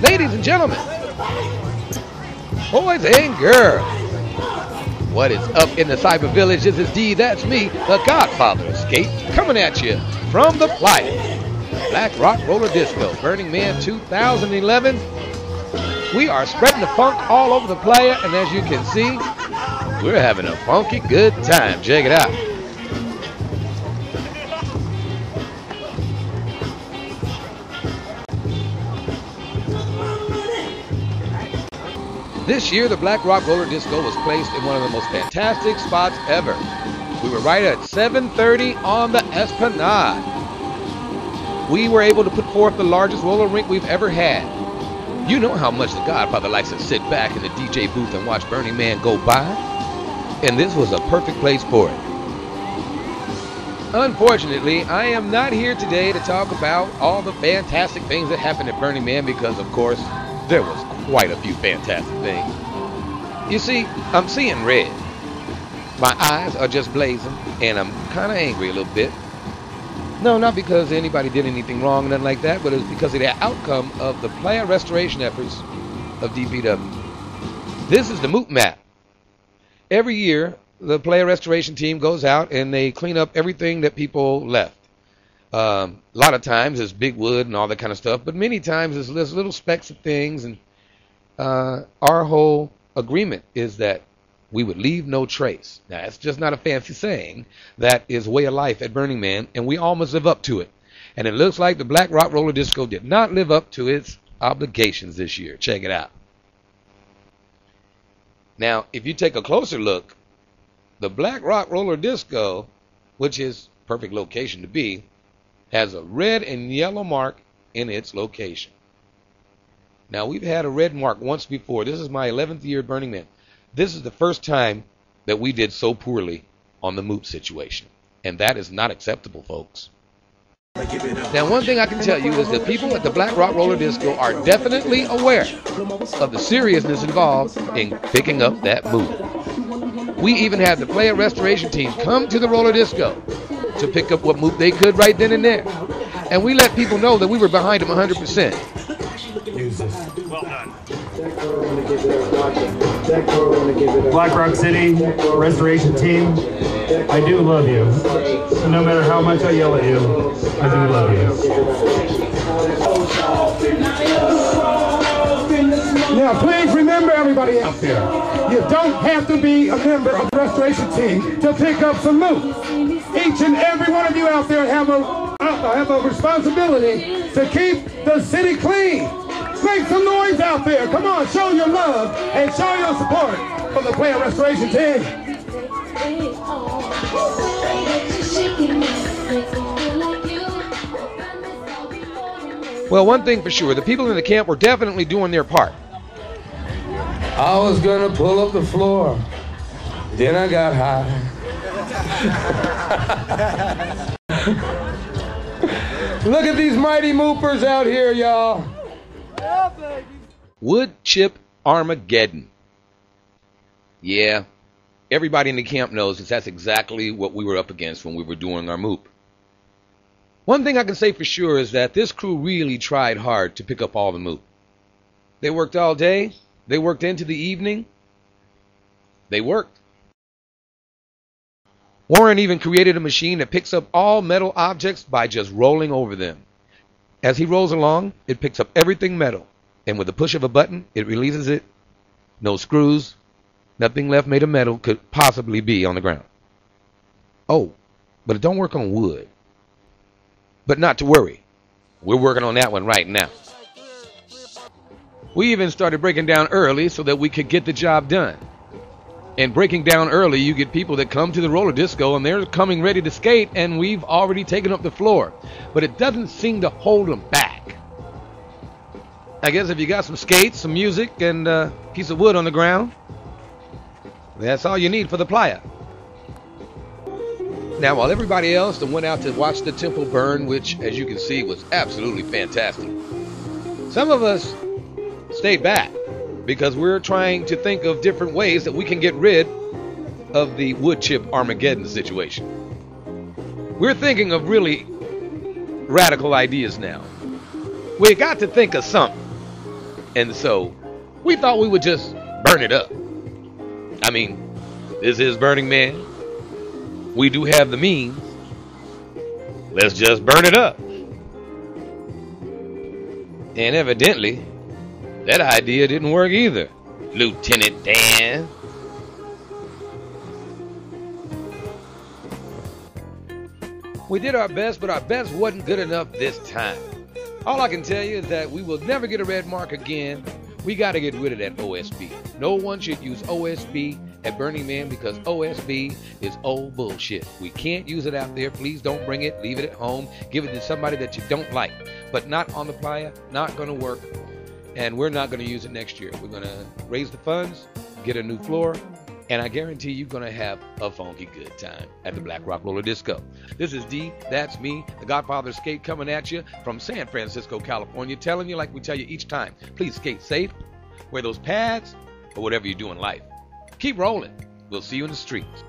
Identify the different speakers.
Speaker 1: Ladies and gentlemen, boys and girls, what is up in the cyber village? This is D, that's me, the Godfather of Skate, coming at you from the Playa. Black Rock Roller Disco, Burning Man 2011. We are spreading the funk all over the Playa, and as you can see, we're having a funky good time. Check it out. This year, the Black Rock Roller Disco was placed in one of the most fantastic spots ever. We were right at 7:30 on the Esplanade. We were able to put forth the largest roller rink we've ever had. You know how much the Godfather likes to sit back in the DJ booth and watch Burning Man go by, and this was a perfect place for it. Unfortunately, I am not here today to talk about all the fantastic things that happened at Burning Man because, of course, there was quite a few fantastic things. You see, I'm seeing red. My eyes are just blazing, and I'm kind of angry a little bit. No, not because anybody did anything wrong, nothing like that, but it's because of the outcome of the Playa restoration efforts of DPW. This is the MOOP map. Every year, the Playa restoration team goes out and they clean up everything that people left. A lot of times it's big wood and all that kind of stuff, but many times it's little specks of things, and our whole agreement is that we would leave no trace. Now, it's just not a fancy saying. That is way of life at Burning Man, and we all must live up to it. And it looks like the Black Rock Roller Disco did not live up to its obligations this year. Check it out. Now, if you take a closer look, the Black Rock Roller Disco, which is perfect location to be, has a red and yellow mark in its location. Now, we've had a red mark once before. This is my 11th year at Burning Man. This is the first time that we did so poorly on the MOOP situation. And that is not acceptable, folks. Now, one thing I can tell you is that people at the Black Rock Roller Disco are definitely aware of the seriousness involved in picking up that MOOP. We even had the Playa restoration team come to the roller disco to pick up what MOOP they could right then and there. And we let people know that we were behind them 100%.
Speaker 2: Well done. Black Rock City restoration team, I do love you. No matter how much I yell at you, I do love you.
Speaker 3: Now, please remember, everybody out there, you don't have to be a member of the restoration team to pick up some MOOP. Each and every one of you out there have a responsibility to keep the city clean. Make some noise out there. Come on, show your love and show your support for the Playa restoration team.
Speaker 1: Well, one thing for sure, the people in the camp were definitely doing their part.
Speaker 4: I was gonna pull up the floor, then I got high. Look at these mighty moopers out here, y'all.
Speaker 1: Wood chip Armageddon. Yeah, everybody in the camp knows that that's exactly what we were up against when we were doing our MOOP. One thing I can say for sure is that this crew really tried hard to pick up all the MOOP. They worked all day. They worked into the evening. They worked. Warren even created a machine that picks up all metal objects by just rolling over them. As he rolls along, it picks up everything metal, and with the push of a button, it releases it. No screws, nothing left made of metal could possibly be on the ground. Oh, but it don't work on wood. But not to worry, we're working on that one right now. We even started breaking down early so that we could get the job done. And breaking down early, you get people that come to the roller disco and they're coming ready to skate, and we've already taken up the floor. But it doesn't seem to hold them back. I guess if you got some skates, some music, and a piece of wood on the ground, that's all you need for the Playa. Now, while everybody else went out to watch the temple burn, which, as you can see, was absolutely fantastic, some of us stayed back because we're trying to think of different ways that we can get rid of the wood chip Armageddon situation. We're thinking of really radical ideas now. We got to think of something. And so we thought we would just burn it up. I mean, this is Burning Man. We do have the means. Let's just burn it up. And evidently, that idea didn't work either, Lieutenant Dan. We did our best, but our best wasn't good enough this time. All I can tell you is that we will never get a red mark again. We got to get rid of that OSB. No one should use OSB at Burning Man because OSB is old bullshit. We can't use it out there. Please don't bring it. Leave it at home. Give it to somebody that you don't like. But not on the Playa. Not going to work. And we're not going to use it next year. We're going to raise the funds, get a new floor, and I guarantee you're going to have a funky good time at the Black Rock Roller Disco. This is D, that's me, the Godfather of Skate, coming at you from San Francisco, California, telling you like we tell you each time, please skate safe, wear those pads, or whatever you do in life. Keep rolling. We'll see you in the streets.